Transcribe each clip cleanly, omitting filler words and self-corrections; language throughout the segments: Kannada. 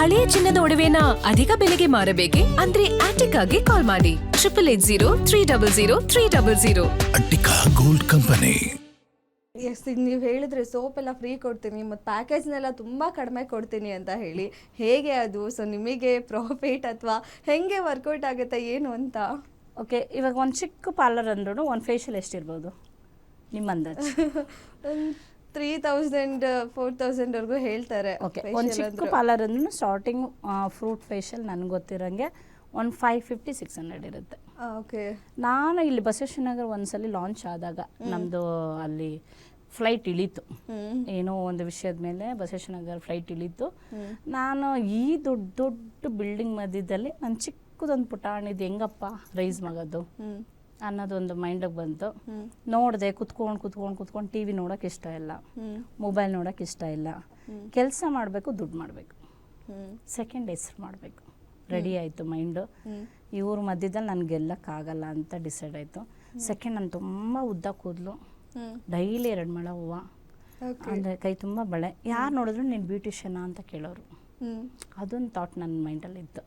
ಹಳೆಯ ಚಿನ್ನದ ಒಡವೆನ ಅಧಿಕ ಬೆಲೆಗೆ ಮಾರಬೇಕೆ? ಅಂದ್ರೆ ಆಟಿಕಾಗೆ ಕಾಲ್ ಮಾಡಿ 8880 ಅಟ್ಟಿಕಾ ಗೋಲ್ಡ್ ಕಂಪನಿ. ಎಸ್, ನೀವು ಹೇಳಿದ್ರೆ ಸೋಪ್ ಎಲ್ಲ ಫ್ರೀ ಕೊಡ್ತೀನಿ ಮತ್ತು ಪ್ಯಾಕೇಜ್ನೆಲ್ಲ ತುಂಬ ಕಡಿಮೆ ಕೊಡ್ತೀನಿ ಅಂತ ಹೇಳಿ, ಹೇಗೆ ಅದು? ಸೊ ನಿಮಗೆ ಪ್ರಾಫಿಟ್ ಅಥವಾ ಹೇಗೆ ವರ್ಕೌಟ್ ಆಗುತ್ತೆ ಏನು ಅಂತ? ಓಕೆ, ಇವಾಗ ಒಂದು ಚಿಕ್ಕ ಪಾರ್ಲರ್ ಅಂದ್ರೂ ಒಂದು ಫೇಶಿಯಲ್ ಎಷ್ಟಿರ್ಬೋದು ನಿಮ್ಮ ಅಂದಾಜು? 3000 4000ವರೆಗೂ ಹೇಳ್ತಾರೆ. ಓಕೆ, ಒಂದು ಚಿಕ್ಕ ಪಾರ್ಲರ್ ಅಂದ್ರೂ ಸ್ಟಾರ್ಟಿಂಗ್ ಫ್ರೂಟ್ ಫೇಶಿಯಲ್ ನನಗೆ ಗೊತ್ತಿರೋಂಗೆ ಒಂದು 550-600 ಇರುತ್ತೆ. ಓಕೆ, ನಾನು ಇಲ್ಲಿ ಬಸವೇಶ್ವರನಗರ ಒಂದ್ಸಲಿ ಲಾಂಚ್ ಆದಾಗ ನಮ್ಮದು ಅಲ್ಲಿ ಫ್ಲೈಟ್ ಇಳೀತು, ಏನೋ ಒಂದು ವಿಷಯದ ಮೇಲೆ ಬಸವೇಶ್ವರನಗರ ಫ್ಲೈಟ್ ಇಳೀತು. ನಾನು ಈ ದೊಡ್ಡ ದೊಡ್ಡ ಬಿಲ್ಡಿಂಗ್ ಮಧ್ಯದಲ್ಲಿ ನಾನು ಚಿಕ್ಕದೊಂದು ಪುಟಾಣಿದ್ದು ಹೆಂಗಪ್ಪ ರೈಸ್ ಮಾಡೋದು ಅನ್ನೋದೊಂದು ಮೈಂಡಿಗೆ ಬಂತು. ನೋಡಿದೆ, ಕುತ್ಕೊಂಡು ಟಿ ವಿ ನೋಡೋಕೆ ಇಷ್ಟ ಇಲ್ಲ, ಮೊಬೈಲ್ ನೋಡೋಕೆ ಇಷ್ಟ ಇಲ್ಲ, ಕೆಲಸ ಮಾಡಬೇಕು, ದುಡ್ಡು ಮಾಡಬೇಕು, ಸೆಕೆಂಡ್ ಹೆಸ್ರು ಮಾಡಬೇಕು. ರೆಡಿ ಆಯಿತು ಮೈಂಡು. ಇವ್ರ ಮಧ್ಯದಲ್ಲಿ ನನಗೆ ಗೆಲ್ಲಕ್ಕಾಗಲ್ಲ ಅಂತ ಡಿಸೈಡ್ ಆಯಿತು. ಸೆಕೆಂಡ್, ನಾನು ತುಂಬ ಉದ್ದ ಕೂದಲು, ಡೈಲಿ 2 ಮೊಳ ಹೂವು, ಅಂದರೆ ಕೈ ತುಂಬ ಬಳೆ. ಯಾರು ನೋಡಿದ್ರು ನೀನು ಬ್ಯೂಟಿಷಿಯನಾ ಅಂತ ಕೇಳೋರು. ಅದೊಂದು ಥಾಟ್ ನನ್ನ ಮೈಂಡಲ್ಲಿತ್ತು.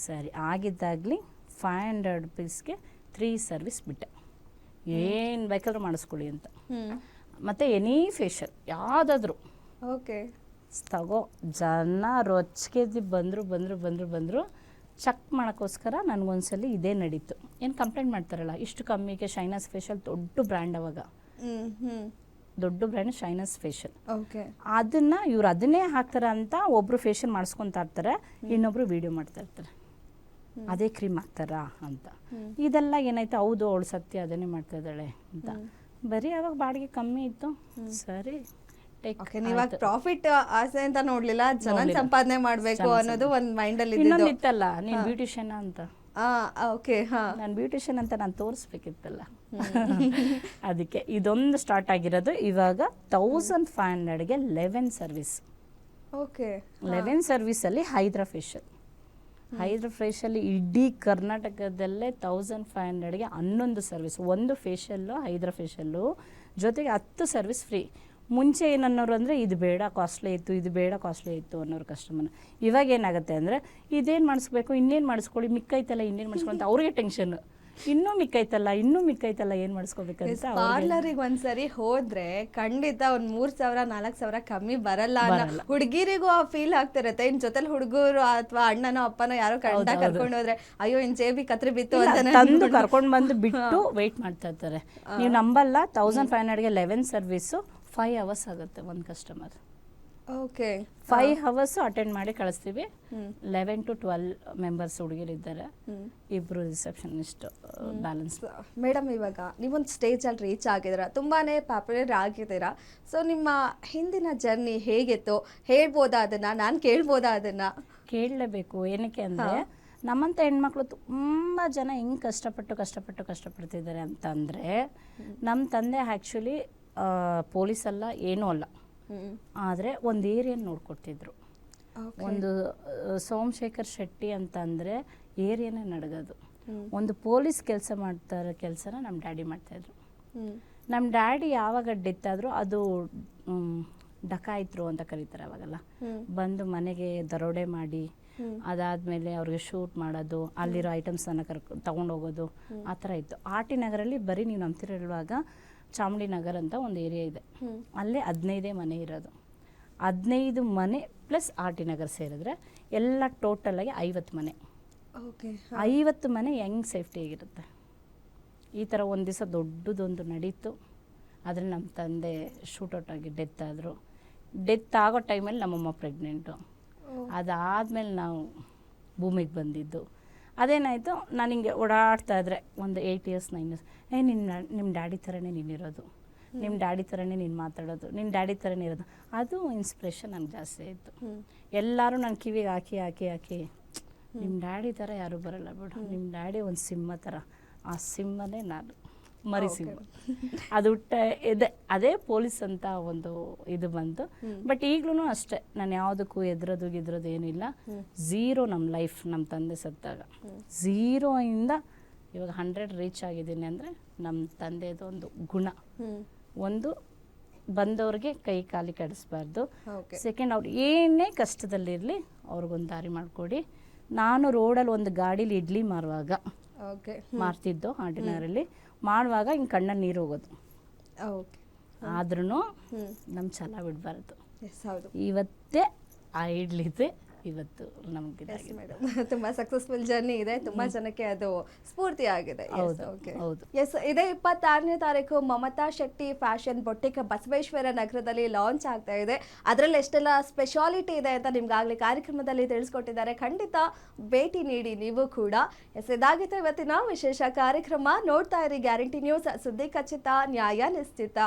ಸರಿ, ಆಗಿದ್ದಾಗಲಿ 500 ರುಪೀಸ್ಗೆ 3 ಸರ್ವಿಸ್ ಬಿಟ್ಟೆ, ಏನು ಬೇಕಾದ್ರೂ ಮಾಡಿಸ್ಕೊಳ್ಳಿ ಅಂತ. ಮತ್ತು ಎನಿ ಫೇಶಿಯಲ್ ಯಾವುದಾದ್ರೂ ಓಕೆ ತಗೋ, ಜನ ರೊಚ್ಚಿಗೆ ಬಂದರು ಚೆಕ್ ಮಾಡೋಕ್ಕೋಸ್ಕರ ನನಗೊಂದ್ಸಲಿ ಇದೇ ನಡೀತು. ಏನು ಕಂಪ್ಲೇಂಟ್ ಮಾಡ್ತಾರಲ್ಲ, ಇಷ್ಟು ಕಮ್ಮಿಗೆ ಶೈನಸ್ ಫೇಶಿಯಲ್, ದೊಡ್ಡ ಬ್ರ್ಯಾಂಡ್ ಅವಾಗ, ದೊಡ್ಡ ಬ್ರ್ಯಾಂಡ್ ಶೈನಸ್ ಫೇಶಿಯಲ್. ಓಕೆ, ಅದನ್ನು ಇವ್ರು ಅದನ್ನೇ ಹಾಕ್ತಾರೆ ಅಂತ ಒಬ್ಬರು ಫೇಶಿಯಲ್ ಮಾಡಿಸ್ಕೊತಾ ಇರ್ತಾರೆ, ಇನ್ನೊಬ್ರು ವಿಡಿಯೋ ಮಾಡ್ತಾ ಇರ್ತಾರೆ ಅದೇ ಕ್ರೀಮ್ ಹಾಕ್ತಾರಾ ಅಂತ. ಇದೆಲ್ಲ ಏನಾಯ್ತು, ಹೌದು ಅವಳು ಸತ್ಯ ಅದನ್ನೇ ಮಾಡ್ತಾ ಇದ್ದಾಳೆ ಅಂತ. ಬರೀ ಅವಾಗ ಬಾಡಿಗೆ ಕಮ್ಮಿ ಇತ್ತು. ಸರಿ, ನೀವಾಗ ಪ್ರಾಫಿಟ್ ಆಸೆ ಅಂತ ನೋಡ್ಲಿಲ್ಲ, ಜನ ಸಂಪಾದನೆ ಮಾಡ್ಬೇಕು ಅನ್ನೋದು ಒಂದು ಮೈಂಡಲ್ಲಿ ಇನ್ನೊಂದು ಇತ್ತಲ್ಲ, ನೀನು ಬ್ಯೂಟಿಷಿಯನ್ ಅಂತ. ಓಕೆ, ನಾನು ಬ್ಯೂಟಿಷಿಯನ್ ಅಂತ ನಾನು ತೋರಿಸ್ಬೇಕಿತ್ತಲ್ಲ. ಅದಕ್ಕೆ ಇದೊಂದು ಸ್ಟಾರ್ಟ್ ಆಗಿರೋದು. ಇವಾಗ 1500ಗೆ 11 ಸರ್ವಿಸ್. ಓಕೆ, 11 ಸರ್ವಿಸಲ್ಲಿ ಹೈಡ್ರಾ ಫೇಶಿಯಲ್ ಇಡೀ ಕರ್ನಾಟಕದಲ್ಲೇ 1500ಗೆ 11 ಸರ್ವಿಸ್. ಒಂದು ಫೇಶಿಯಲ್ಲು, ಹೈಡ್ರಾ ಫೇಶಿಯಲ್ಲು ಜೊತೆಗೆ 10 ಸರ್ವಿಸ್ ಫ್ರೀ. ಮುಂಚೆ ಏನನ್ನೋರು ಅಂದರೆ ಇದು ಬೇಡ ಕಾಸ್ಟ್ಲಿ ಇತ್ತು ಅನ್ನೋರು ಕಸ್ಟಮರ್. ಇವಾಗ ಏನಾಗುತ್ತೆ ಅಂದರೆ, ಇದೇನು ಮಾಡಿಸ್ಬೇಕು, ಇನ್ನೇನು ಮಾಡಿಸ್ಕೊಳ್ಳಿ, ಮಿಕ್ಕೈತಲ್ಲ ಇನ್ನೇನು ಮಾಡಿಸ್ಕೊಳ್ಳಿ ಅಂತ ಅವ್ರಿಗೆ ಟೆನ್ಷನ್. ಇನ್ನೂ ಮಿಕ್ಕೈತಲ್ಲ ಏನು ಮಾಡಿಸ್ಕೋಬೇಕಂತ. ಪಾರ್ಲರಿಗೆ ಒಂದ್ಸರಿ ಹೋದ್ರೆ ಖಂಡಿತ ಒಂದು 3000-4000 ಕಮ್ಮಿ ಬರಲ್ಲ. ಹುಡುಗಿರಿಗೂ ಆ ಫೀಲ್ ಆಗ್ತಿರತ್ತೆ. ಇನ್ ಜೊತೆಲಿ ಹುಡುಗರು ಅಥವಾ ಅಣ್ಣನೋ ಅಪ್ಪನೋ ಯಾರೋ ಕರ್ಕೊಂಡು ಹೋದ್ರೆ, ಅಯ್ಯೋ ಇನ್ ಜೇಬಿ ಕತ್ರಿ ಬಿತ್ತು ಅಂತ ತಂದು ಕರ್ಕೊಂಡು ಬಂದು ಬಿಟ್ಟು ವೆಯ್ಟ್ ಮಾಡ್ತಾ ಇರ್ತಾರೆ. ನೀವು ನಂಬಲ್ಲ, 1500ಗೆ 11 ಸರ್ವಿಸು 5 ಅವರ್ಸ್ ಆಗುತ್ತೆ ಒಂದು ಕಸ್ಟಮರ್. ಓಕೆ, 5 ಅವರ್ಸು ಅಟೆಂಡ್ ಮಾಡಿ ಕಳಿಸ್ತೀವಿ. 11 to 12 ಮೆಂಬರ್ಸ್ ಹುಡುಗಿರಿದ್ದಾರೆ, ಇಬ್ಬರು ರಿಸೆಪ್ಷನಿಸ್ಟ್ ಬ್ಯಾಲೆನ್ಸ್. ಮೇಡಮ್, ಇವಾಗ ನೀವೊಂದು ಸ್ಟೇಜಲ್ಲಿ ರೀಚ್ ಆಗಿದ್ದೀರಾ, ತುಂಬಾನೇ ಪಾಪ್ಯುಲರ್ ಆಗಿದ್ದೀರಾ. ಸೊ ನಿಮ್ಮ ಹಿಂದಿನ ಜರ್ನಿ ಹೇಗಿತ್ತು ಹೇಳ್ಬೋದಾ? ನಾನು ಕೇಳ್ಬೋದಾ? ಕೇಳಲೇಬೇಕು. ಏನಕ್ಕೆ ಅಂದರೆ, ನಮ್ಮಂಥ ಹೆಣ್ಮಕ್ಳು ತುಂಬ ಜನ ಹೆಂಗೆ ಕಷ್ಟಪಡ್ತಿದ್ದಾರೆ ಅಂತಂದರೆ, ನಮ್ಮ ತಂದೆ ಆ್ಯಕ್ಚುಲಿ ಪೊಲೀಸಲ್ಲ, ಏನೂ ಅಲ್ಲ, ಆದರೆ ಒಂದು ಏರಿಯಾ ನೋಡ್ಕೊಡ್ತಿದ್ರು. ಒಂದು ಸೋಮಶೇಖರ್ ಶೆಟ್ಟಿ ಅಂತ ಅಂದರೆ ಏರಿಯಾನೇ ನಡಗೋದು. ಒಂದು ಪೊಲೀಸ್ ಕೆಲಸ ಮಾಡ್ತಾರೋ ಕೆಲಸನ ನಮ್ಮ ಡ್ಯಾಡಿ ಮಾಡ್ತಾಯಿದ್ರು. ನಮ್ಮ ಡ್ಯಾಡಿ ಯಾವಾಗ ಡೆತ್ ಆದರೂ, ಅದು ಡಕಾಯಿತರು ಅಂತ ಕರೀತಾರೆ ಅವಾಗೆಲ್ಲ, ಬಂದು ಮನೆಗೆ ದರೋಡೆ ಮಾಡಿ ಅದಾದಮೇಲೆ ಅವ್ರಿಗೆ ಶೂಟ್ ಮಾಡೋದು, ಅಲ್ಲಿರೋ ಐಟಮ್ಸನ್ನು ತೊಗೊಂಡೋಗೋದು, ಆ ಥರ ಇತ್ತು. ಆರ್.ಟಿ. ನಗರಲ್ಲಿ ಬರೀ ನೀವು ನಂಬ್ತಿರುವಾಗ ಚಾಮುಂಡಿ ನಗರ್ ಅಂತ ಒಂದು ಏರಿಯಾ ಇದೆ, ಅಲ್ಲೇ 15 ಮನೆ ಇರೋದು. 15 ಮನೆ ಪ್ಲಸ್ ಆರ್.ಟಿ. ನಗರ್ ಸೇರಿದ್ರೆ ಎಲ್ಲ ಟೋಟಲಾಗಿ 50 ಮನೆ. 50 ಮನೆ ಹೆಂಗೆ ಸೇಫ್ಟಿಯಾಗಿರುತ್ತೆ? ಈ ಥರ ಒಂದು ದಿವಸ ದೊಡ್ಡದೊಂದು ನಡೀತು. ಆದರೆ ನಮ್ಮ ತಂದೆ ಶೂಟೌಟ್ ಆಗಿ ಡೆತ್ ಆಗೋ ಟೈಮಲ್ಲಿ ನಮ್ಮಮ್ಮ ಪ್ರೆಗ್ನೆಂಟು. ಅದಾದಮೇಲೆ ನಾವು ಭೂಮಿಗೆ ಬಂದಿದ್ದು. ಅದೇನಾಯಿತು, ನಾನು ಹಿಂಗೆ ಓಡಾಡ್ತಾ ಇದ್ರೆ ಒಂದು 8 years 9 years, ನಿಮ್ಮ ಡ್ಯಾಡಿ ಥರನೇ ನೀನಿರೋದು, ನಿಮ್ಮ ಡ್ಯಾಡಿ ಥರನೇ ನೀನು ಮಾತಾಡೋದು, ನಿಮ್ಮ ಡ್ಯಾಡಿ ಥರನೇ ಇರೋದು. ಅದು ಇನ್ಸ್ಪಿರೇಷನ್ ನನಗೆ ಜಾಸ್ತಿ ಆಯಿತು. ಎಲ್ಲರೂ ನನ್ನ ಕಿವಿಗೆ ಹಾಕಿ ನಿಮ್ಮ ಡ್ಯಾಡಿ ಥರ ಯಾರೂ ಬರೋಲ್ಲ ಬಿಡು, ನಿಮ್ಮ ಡ್ಯಾಡಿ ಒಂದು ಸಿಂಹ ಥರ, ಆ ಸಿಂಹನೇ ನಾನು, ಮರಿ ಸಿಂಹ. ಅದು ಅದೇ ಪೊಲೀಸ್ ಅಂತ ಒಂದು ಇದು ಬಂತು. ಬಟ್ ಈಗಲೂ ಅಷ್ಟೇ, ನಾನು ಯಾವುದಕ್ಕೂ ಗಿದ್ರೋದು ಏನಿಲ್ಲ. 0 ನಮ್ಮ ಲೈಫ್. ನಮ್ಮ ತಂದೆ ಸತ್ತಾಗ 0 ಇಂದ ಇವಾಗ 100 ರೀಚ್ ಆಗಿದ್ದೀನಿ ಅಂದರೆ ನಮ್ಮ ತಂದೆದು ಒಂದು ಗುಣ, ಒಂದು ಬಂದವ್ರಿಗೆ ಕೈ ಕಾಲಿ ಕಡಿಸ್ಬಾರ್ದು. ಓಕೆ. ಸೆಕೆಂಡ್, ಅವ್ರು ಏನೇ ಕಷ್ಟದಲ್ಲಿರಲಿ ಅವ್ರಿಗೊಂದು ದಾರಿ ಮಾಡಿಕೊಡಿ. ನಾನು ರೋಡಲ್ಲಿ ಒಂದು ಗಾಡೀಲಿ ಇಡ್ಲಿ ಮಾರುವಾಗ ಓಕೆ. ಮಾರ್ತಿದ್ದು ಆಟಿನಗರಲ್ಲಿ, ಮಾಡುವಾಗ ಹಿಂಗೆ ಕಣ್ಣಲ್ಲಿ ನೀರು ಹೋಗೋದು. ಓಕೆ. ಆದ್ರೂ ನಮ್ಮ ಛಲ ಬಿಡಬಾರ್ದು. ಎಸ್, ಹೌದು ಇವತ್ತೇ ಆ ಇಡ್ಲಿದೆ ಇವತ್ತು ನಮ್ಗೆ ಮೇಡಮ್. ತುಂಬಾ ಸಕ್ಸಸ್ಫುಲ್ ಜರ್ನಿ ಇದೆ, ತುಂಬಾ ಜನಕ್ಕೆ ಅದು ಸ್ಫೂರ್ತಿ ಆಗಿದೆ. ಹೌದು, ಹೌದು. ಎಸ್, ಇದೇ 26ನೇ ತಾರೀಕು ಮಮತಾ ಶೆಟ್ಟಿ ಫ್ಯಾಷನ್ ಬೊಟ್ಟಿಕ್ ಬಸವೇಶ್ವರ ನಗರದಲ್ಲಿ ಲಾಂಚ್ ಆಗ್ತಾ ಇದೆ. ಅದರಲ್ಲಿ ಎಷ್ಟೆಲ್ಲ ಸ್ಪೆಷಾಲಿಟಿ ಇದೆ ಅಂತ ನಿಮ್ಗಾಗಲೇ ಕಾರ್ಯಕ್ರಮದಲ್ಲಿ ತಿಳಿಸ್ಕೊಟ್ಟಿದ್ದಾರೆ. ಖಂಡಿತ ಭೇಟಿ ನೀಡಿ ನೀವು ಕೂಡ. ಎಸ್, ಇದಾಗಿತ್ತು ಇವತ್ತಿನ ವಿಶೇಷ ಕಾರ್ಯಕ್ರಮ. ನೋಡ್ತಾ ಇರಿ ಗ್ಯಾರಂಟಿ ನ್ಯೂಸ್, ಸುದ್ದಿ ಖಚಿತ, ನ್ಯಾಯ ನಿಶ್ಚಿತ.